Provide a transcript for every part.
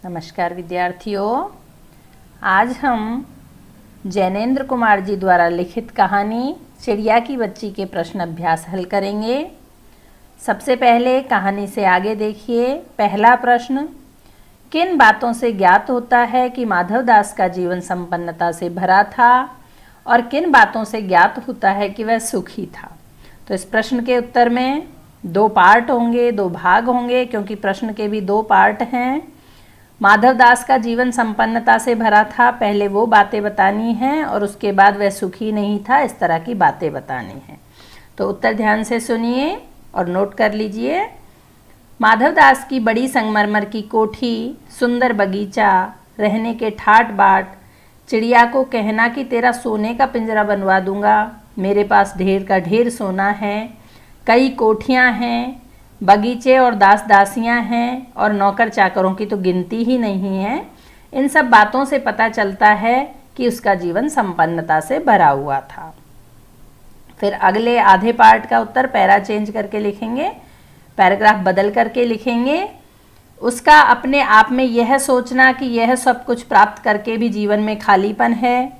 नमस्कार विद्यार्थियों, आज हम जैनेन्द्र कुमार जी द्वारा लिखित कहानी चिड़िया की बच्ची के प्रश्न अभ्यास हल करेंगे। सबसे पहले कहानी से आगे देखिए। पहला प्रश्न, किन बातों से ज्ञात होता है कि माधवदास का जीवन संपन्नता से भरा था और किन बातों से ज्ञात होता है कि वह सुखी था। तो इस प्रश्न के उत्तर में दो पार्ट होंगे, दो भाग होंगे, क्योंकि प्रश्न के भी दो पार्ट हैं। माधवदास का जीवन संपन्नता से भरा था, पहले वो बातें बतानी हैं और उसके बाद वह सुखी नहीं था, इस तरह की बातें बतानी हैं। तो उत्तर ध्यान से सुनिए और नोट कर लीजिए। माधवदास की बड़ी संगमरमर की कोठी, सुंदर बगीचा, रहने के ठाट बाट, चिड़िया को कहना कि तेरा सोने का पिंजरा बनवा दूंगा, मेरे पास ढेर का ढेर सोना है, कई कोठियाँ हैं, बगीचे और दास दासियाँ हैं और नौकर चाकरों की तो गिनती ही नहीं है। इन सब बातों से पता चलता है कि उसका जीवन संपन्नता से भरा हुआ था। फिर अगले आधे पार्ट का उत्तर पैरा चेंज करके लिखेंगे, पैराग्राफ बदल करके लिखेंगे। उसका अपने आप में यह सोचना कि यह सब कुछ प्राप्त करके भी जीवन में खालीपन है,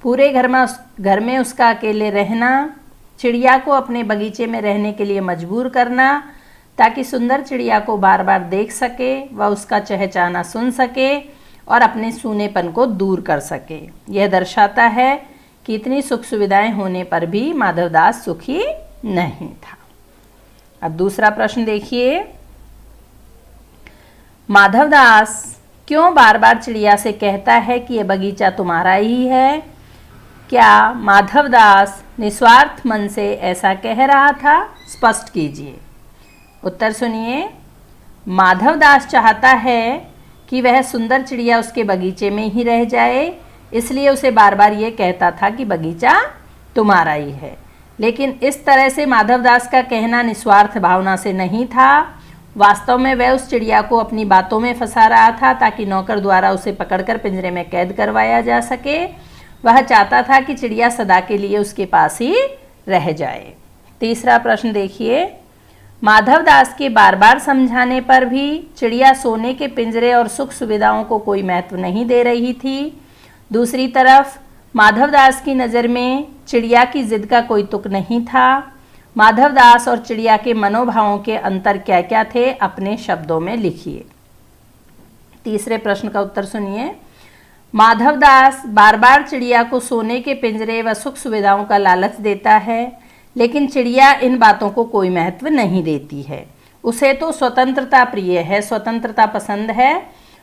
पूरे घर में उसका अकेले रहना, चिड़िया को अपने बगीचे में रहने के लिए मजबूर करना ताकि सुंदर चिड़िया को बार बार देख सके, वह उसका चहचहाना सुन सके और अपने सूनेपन को दूर कर सके। यह दर्शाता है कि इतनी सुख सुविधाएं होने पर भी माधवदास सुखी नहीं था। अब दूसरा प्रश्न देखिए। माधवदास क्यों बार बार चिड़िया से कहता है कि यह बगीचा तुम्हारा ही है? क्या माधवदास निस्वार्थ मन से ऐसा कह रहा था? स्पष्ट कीजिए। उत्तर सुनिए। माधवदास चाहता है कि वह सुंदर चिड़िया उसके बगीचे में ही रह जाए, इसलिए उसे बार बार ये कहता था कि बगीचा तुम्हारा ही है। लेकिन इस तरह से माधवदास का कहना निस्वार्थ भावना से नहीं था। वास्तव में वह उस चिड़िया को अपनी बातों में फंसा रहा था ताकि नौकर द्वारा उसे पकड़कर पिंजरे में कैद करवाया जा सके। वह चाहता था कि चिड़िया सदा के लिए उसके पास ही रह जाए। तीसरा प्रश्न देखिए। माधवदास के बार बार समझाने पर भी चिड़िया सोने के पिंजरे और सुख सुविधाओं को कोई महत्व नहीं दे रही थी। दूसरी तरफ माधवदास की नज़र में चिड़िया की जिद का कोई तुक नहीं था। माधवदास और चिड़िया के मनोभावों के अंतर क्या क्या थे, अपने शब्दों में लिखिए। तीसरे प्रश्न का उत्तर सुनिए। माधवदास बार बार चिड़िया को सोने के पिंजरे व सुख सुविधाओं का लालच देता है, लेकिन चिड़िया इन बातों को कोई महत्व नहीं देती है। उसे तो स्वतंत्रता प्रिय है, स्वतंत्रता पसंद है।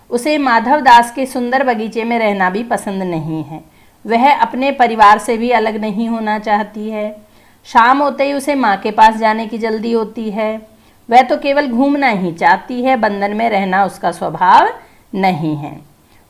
उसे माधवदास के सुंदर बगीचे में रहना भी पसंद नहीं है। वह अपने परिवार से भी अलग नहीं होना चाहती है। शाम होते ही उसे माँ के पास जाने की जल्दी होती है। वह तो केवल घूमना ही चाहती है, बंधन में रहना उसका स्वभाव नहीं है।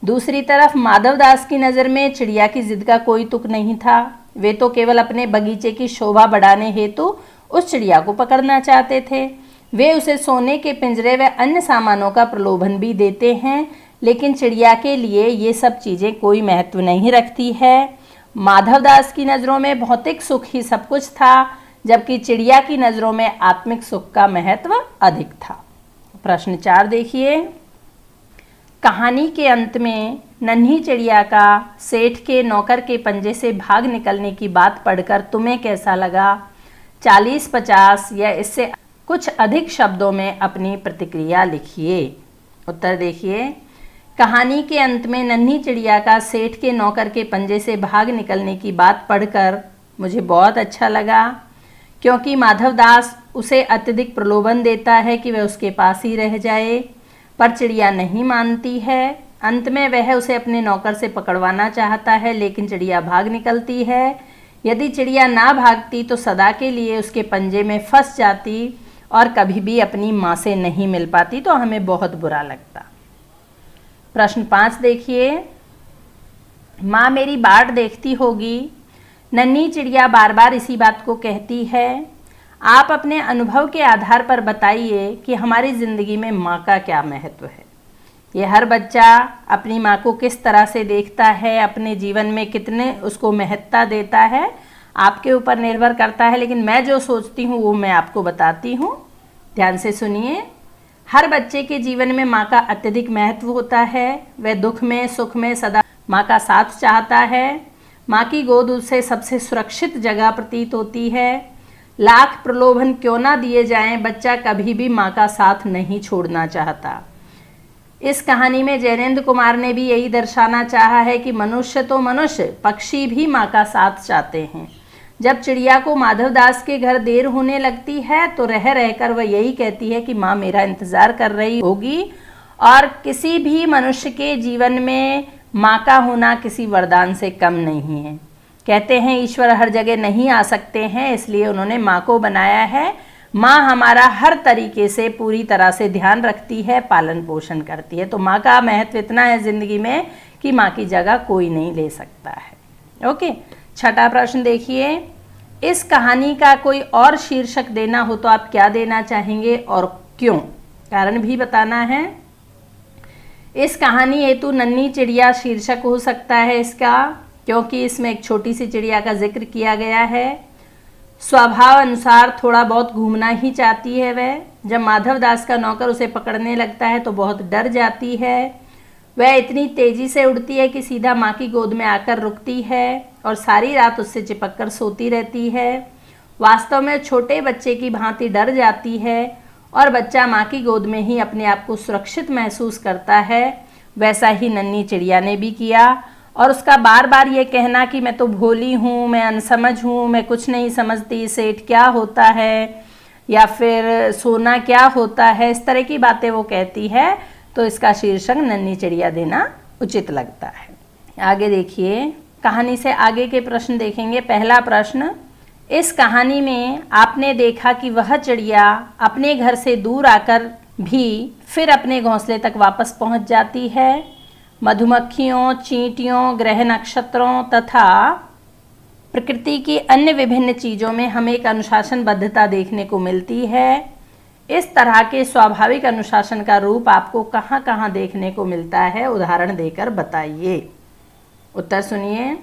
दूसरी तरफ माधवदास की नज़र में चिड़िया की जिद का कोई तुक नहीं था। वे तो केवल अपने बगीचे की शोभा बढ़ाने हेतु उस चिड़िया को पकड़ना चाहते थे। वे उसे सोने के पिंजरे व अन्य सामानों का प्रलोभन भी देते हैं, लेकिन चिड़िया के लिए ये सब चीज़ें कोई महत्व नहीं रखती है। माधवदास की नज़रों में भौतिक सुख ही सब कुछ था, जबकि चिड़िया की नज़रों में आत्मिक सुख का महत्व अधिक था। प्रश्न 4 देखिए। कहानी के अंत में नन्ही चिड़िया का सेठ के नौकर के पंजे से भाग निकलने की बात पढ़कर तुम्हें कैसा लगा? 40, 50 या इससे कुछ अधिक शब्दों में अपनी प्रतिक्रिया लिखिए। उत्तर देखिए। कहानी के अंत में नन्ही चिड़िया का सेठ के नौकर के पंजे से भाग निकलने की बात पढ़कर मुझे बहुत अच्छा लगा, क्योंकि माधवदास उसे अत्यधिक प्रलोभन देता है कि वह उसके पास ही रह जाए, पर चिड़िया नहीं मानती है। अंत में वह उसे अपने नौकर से पकड़वाना चाहता है, लेकिन चिड़िया भाग निकलती है। यदि चिड़िया ना भागती तो सदा के लिए उसके पंजे में फंस जाती और कभी भी अपनी माँ से नहीं मिल पाती, तो हमें बहुत बुरा लगता। प्रश्न 5 देखिए। माँ मेरी बाट देखती होगी। नन्ही चिड़िया बार बार इसी बात को कहती है। आप अपने अनुभव के आधार पर बताइए कि हमारी ज़िंदगी में माँ का क्या महत्व है। ये हर बच्चा अपनी माँ को किस तरह से देखता है, अपने जीवन में कितने उसको महत्ता देता है, आपके ऊपर निर्भर करता है। लेकिन मैं जो सोचती हूँ वो मैं आपको बताती हूँ, ध्यान से सुनिए। हर बच्चे के जीवन में माँ का अत्यधिक महत्व होता है। वह दुख में सुख में सदा माँ का साथ चाहता है। माँ की गोद उसे सबसे सुरक्षित जगह प्रतीत होती है। लाख प्रलोभन क्यों ना दिए जाएं, बच्चा कभी भी माँ का साथ नहीं छोड़ना चाहता। इस कहानी में जैनेंद्र कुमार ने भी यही दर्शाना चाहा है कि मनुष्य तो मनुष्य, पक्षी भी माँ का साथ चाहते हैं। जब चिड़िया को माधवदास के घर देर होने लगती है तो रह रहकर वह यही कहती है कि माँ मेरा इंतज़ार कर रही होगी। और किसी भी मनुष्य के जीवन में माँ का होना किसी वरदान से कम नहीं है। कहते हैं ईश्वर हर जगह नहीं आ सकते हैं, इसलिए उन्होंने माँ को बनाया है। माँ हमारा हर तरीके से पूरी तरह से ध्यान रखती है, पालन पोषण करती है। तो माँ का महत्व इतना है ज़िंदगी में कि माँ की जगह कोई नहीं ले सकता है। ओके, छठा प्रश्न देखिए, इस कहानी का कोई और शीर्षक देना हो तो आप क्या देना चाहेंगे और क्यों? कारण भी बताना है। इस कहानी हेतु नन्ही चिड़िया शीर्षक हो सकता है इसका, क्योंकि इसमें एक छोटी सी चिड़िया का जिक्र किया गया है। स्वभाव अनुसार थोड़ा बहुत घूमना ही चाहती है वह। जब माधवदास का नौकर उसे पकड़ने लगता है तो बहुत डर जाती है। वह इतनी तेजी से उड़ती है कि सीधा माँ की गोद में आकर रुकती है और सारी रात उससे चिपक कर सोती रहती है। वास्तव में छोटे बच्चे की भांति डर जाती है और बच्चा माँ की गोद में ही अपने आप को सुरक्षित महसूस करता है। वैसा ही नन्ही चिड़िया ने भी किया और उसका बार बार ये कहना कि मैं तो भोली हूँ, मैं अनसमझ हूँ, मैं कुछ नहीं समझती, सेठ क्या होता है या फिर सोना क्या होता है, इस तरह की बातें वो कहती है। तो इसका शीर्षक नन्ही चिड़िया देना उचित लगता है। आगे देखिए, कहानी से आगे के प्रश्न देखेंगे। पहला प्रश्न, इस कहानी में आपने देखा कि वह चिड़िया अपने घर से दूर आकर भी फिर अपने घोंसले तक वापस पहुंच जाती है। मधुमक्खियों, चींटियों, ग्रह नक्षत्रों तथा प्रकृति की अन्य विभिन्न चीज़ों में हमें एक अनुशासनबद्धता देखने को मिलती है। इस तरह के स्वाभाविक अनुशासन का रूप आपको कहाँ कहाँ देखने को मिलता है, उदाहरण देकर बताइए। उत्तर सुनिए।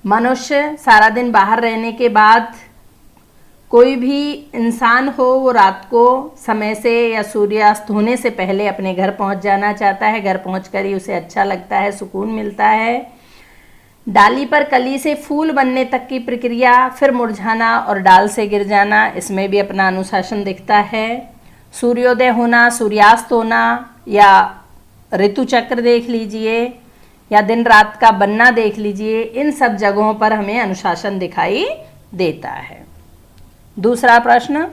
मनुष्य सारा दिन बाहर रहने के बाद कोई भी इंसान हो वो रात को समय से या सूर्यास्त होने से पहले अपने घर पहुंच जाना चाहता है। घर पहुंचकर ही उसे अच्छा लगता है, सुकून मिलता है। डाली पर कली से फूल बनने तक की प्रक्रिया, फिर मुरझाना और डाल से गिर जाना, इसमें भी अपना अनुशासन दिखता है। सूर्योदय होना, सूर्यास्त होना या ऋतु चक्र देख लीजिए या दिन रात का बनना देख लीजिए, इन सब जगहों पर हमें अनुशासन दिखाई देता है। दूसरा प्रश्न,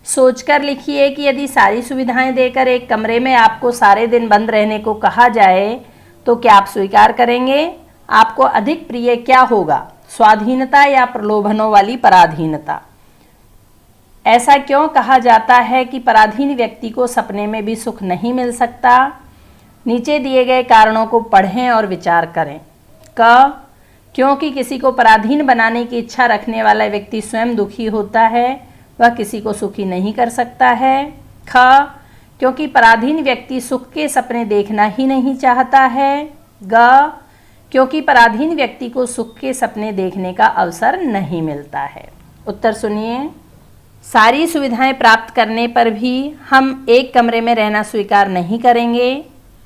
सोचकर लिखिए कि यदि सारी सुविधाएं देकर एक कमरे में आपको सारे दिन बंद रहने को कहा जाए तो क्या आप स्वीकार करेंगे? आपको अधिक प्रिय क्या होगा, स्वाधीनता या प्रलोभनों वाली पराधीनता? ऐसा क्यों कहा जाता है कि पराधीन व्यक्ति को सपने में भी सुख नहीं मिल सकता? नीचे दिए गए कारणों को पढ़ें और विचार करें। क, क्योंकि किसी को पराधीन बनाने की इच्छा रखने वाला व्यक्ति स्वयं दुखी होता है, वह किसी को सुखी नहीं कर सकता है। ख, क्योंकि पराधीन व्यक्ति सुख के सपने देखना ही नहीं चाहता है। ग, क्योंकि पराधीन व्यक्ति को सुख के सपने देखने का अवसर नहीं मिलता है। उत्तर सुनिए। सारी सुविधाएं प्राप्त करने पर भी हम एक कमरे में रहना स्वीकार नहीं करेंगे,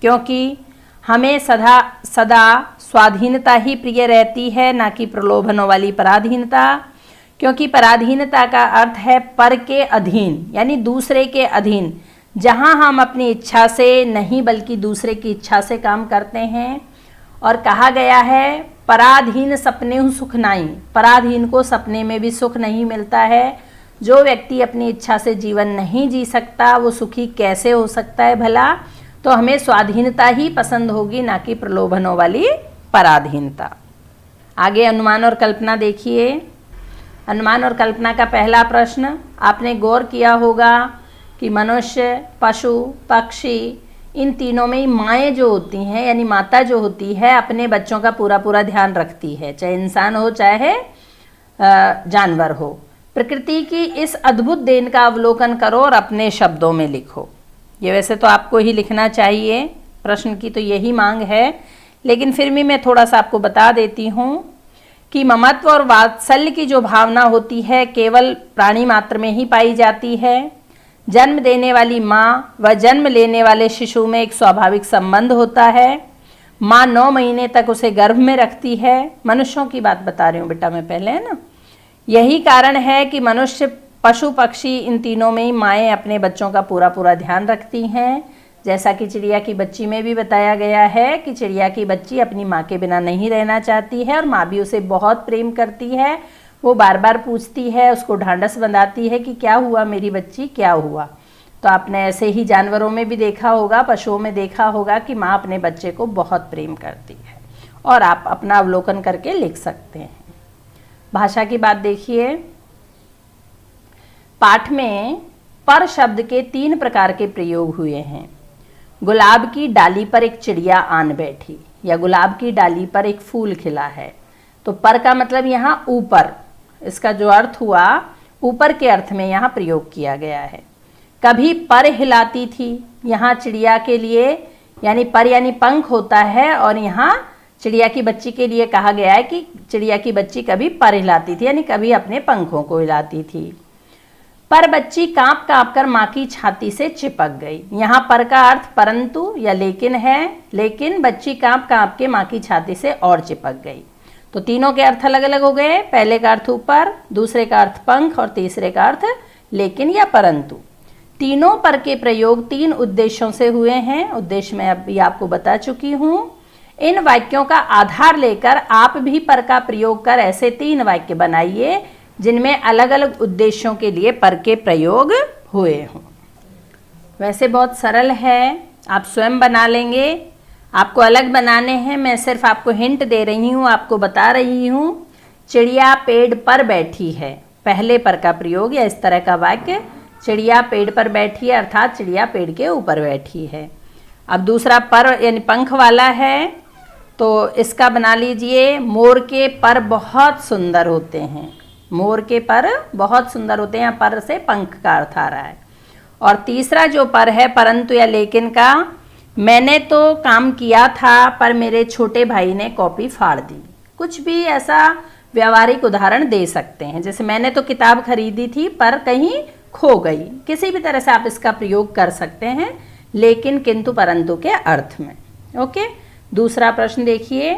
क्योंकि हमें सदा स्वाधीनता ही प्रिय रहती है, ना कि प्रलोभनों वाली पराधीनता। क्योंकि पराधीनता का अर्थ है पर के अधीन, यानी दूसरे के अधीन, जहां हम अपनी इच्छा से नहीं बल्कि दूसरे की इच्छा से काम करते हैं। और कहा गया है पराधीन सपने सुख नाई, पराधीन को सपने में भी सुख नहीं मिलता है। जो व्यक्ति अपनी इच्छा से जीवन नहीं जी सकता वो सुखी कैसे हो सकता है भला? तो हमें स्वाधीनता ही पसंद होगी, ना कि प्रलोभनों वाली पराधीनता। आगे अनुमान और कल्पना देखिए। अनुमान और कल्पना का पहला प्रश्न, आपने गौर किया होगा कि मनुष्य, पशु, पक्षी, इन तीनों में ही माएँ जो होती हैं यानी माता जो होती है अपने बच्चों का पूरा पूरा ध्यान रखती है, चाहे इंसान हो चाहे जानवर हो। प्रकृति की इस अद्भुत देन का अवलोकन करो और अपने शब्दों में लिखो। ये वैसे तो आपको ही लिखना चाहिए, प्रश्न की तो यही मांग है, लेकिन फिर भी मैं थोड़ा सा आपको बता देती हूँ कि ममत्व और वात्सल्य की जो भावना होती है केवल प्राणी मात्र में ही पाई जाती है। जन्म देने वाली माँ व जन्म लेने वाले शिशु में एक स्वाभाविक संबंध होता है। माँ 9 महीने तक उसे गर्भ में रखती है। मनुष्यों की बात बता रही हूँ बेटा मैं पहले, है ना। यही कारण है कि मनुष्य, पशु, पक्षी, इन तीनों में ही माएँ अपने बच्चों का पूरा पूरा ध्यान रखती हैं। जैसा कि चिड़िया की बच्ची में भी बताया गया है कि चिड़िया की बच्ची अपनी माँ के बिना नहीं रहना चाहती है और माँ भी उसे बहुत प्रेम करती है। वो बार बार पूछती है, उसको ढांढस बंधाती है कि क्या हुआ मेरी बच्ची, क्या हुआ। तो आपने ऐसे ही जानवरों में भी देखा होगा, पशुओं में देखा होगा कि माँ अपने बच्चे को बहुत प्रेम करती है। और आप अपना अवलोकन करके लिख सकते हैं। भाषा की बात देखिए। पाठ में पर शब्द के 3 प्रकार के प्रयोग हुए हैं। गुलाब की डाली पर एक चिड़िया आन बैठी, या गुलाब की डाली पर एक फूल खिला है। तो पर का मतलब यहाँ ऊपर, इसका जो अर्थ हुआ ऊपर के अर्थ में यहाँ प्रयोग किया गया है। कभी पर हिलाती थी, यहाँ चिड़िया के लिए यानी पर यानी पंख होता है, और यहाँ चिड़िया की बच्ची के लिए कहा गया है कि चिड़िया की बच्ची कभी पर हिलाती थी, यानी कभी अपने पंखों को हिलाती थी। पर बच्ची कांप कांप कर माँ की छाती से चिपक गई। यहाँ पर का अर्थ परंतु या लेकिन है, लेकिन बच्ची कांप कांप के माँ की छाती से और चिपक गई। तो तीनों के अर्थ अलग अलग हो गए। पहले का अर्थ ऊपर, दूसरे का अर्थ पंख और तीसरे का अर्थ लेकिन या परंतु। तीनों पर के प्रयोग 3 उद्देश्यों से हुए हैं। उद्देश्य मैं अभी आपको बता चुकी हूँ। इन वाक्यों का आधार लेकर आप भी पर का प्रयोग कर ऐसे 3 वाक्य बनाइए जिनमें अलग अलग उद्देश्यों के लिए पर के प्रयोग हुए हों। वैसे बहुत सरल है, आप स्वयं बना लेंगे। आपको अलग बनाने हैं, मैं सिर्फ आपको हिंट दे रही हूँ, आपको बता रही हूँ। चिड़िया पेड़ पर बैठी है, पहले पर का प्रयोग या इस तरह का वाक्य, चिड़िया पेड़ पर बैठी है अर्थात चिड़िया पेड़ के ऊपर बैठी है। अब दूसरा पर यानी पंख वाला है, तो इसका बना लीजिए, मोर के पर बहुत सुंदर होते हैं। मोर के पर बहुत सुंदर होते हैं, पर से पंख का अर्थ आ रहा है। और तीसरा जो पर है परंतु या लेकिन का, मैंने तो काम किया था पर मेरे छोटे भाई ने कॉपी फाड़ दी। कुछ भी ऐसा व्यावहारिक उदाहरण दे सकते हैं, जैसे मैंने तो किताब खरीदी थी पर कहीं खो गई। किसी भी तरह से आप इसका प्रयोग कर सकते हैं, लेकिन, किंतु, परंतु के अर्थ में। ओके, दूसरा प्रश्न देखिए।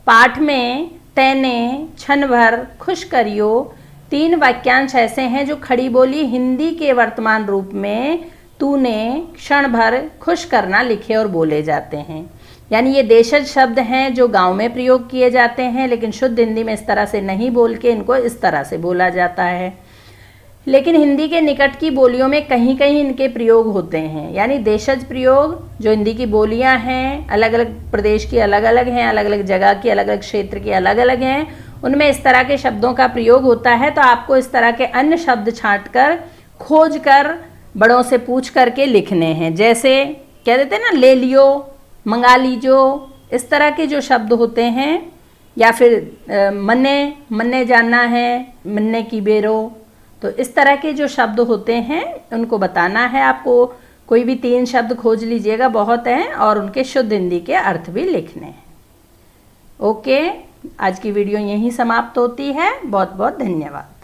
पाठ में तैने, क्षण भर, खुश करियो 3 वाक्यांश ऐसे हैं जो खड़ी बोली हिंदी के वर्तमान रूप में तूने, क्षण भर, खुश करना लिखे और बोले जाते हैं। यानी ये देशज शब्द हैं जो गांव में प्रयोग किए जाते हैं, लेकिन शुद्ध हिंदी में इस तरह से नहीं बोल के इनको इस तरह से बोला जाता है। लेकिन हिंदी के निकट की बोलियों में कहीं कहीं इनके प्रयोग होते हैं। यानी देशज प्रयोग जो हिंदी की बोलियां हैं, अलग अलग प्रदेश की अलग अलग हैं, अलग अलग जगह की, अलग अलग क्षेत्र की अलग अलग हैं, उनमें इस तरह के शब्दों का प्रयोग होता है। तो आपको इस तरह के अन्य शब्द छांट कर, खोज कर, बड़ों से पूछ करके लिखने हैं। जैसे कह देते हैं ना, ले लियो, मंगा लीजो, इस तरह के जो शब्द होते हैं, या फिर मन्ने जाना है, मन्ने की बेरो, तो इस तरह के जो शब्द होते हैं उनको बताना है आपको। कोई भी 3 शब्द खोज लीजिएगा, बहुत हैं, और उनके शुद्ध हिंदी के अर्थ भी लिखने हैं। ओके, आज की वीडियो यहीं समाप्त होती है। बहुत बहुत धन्यवाद।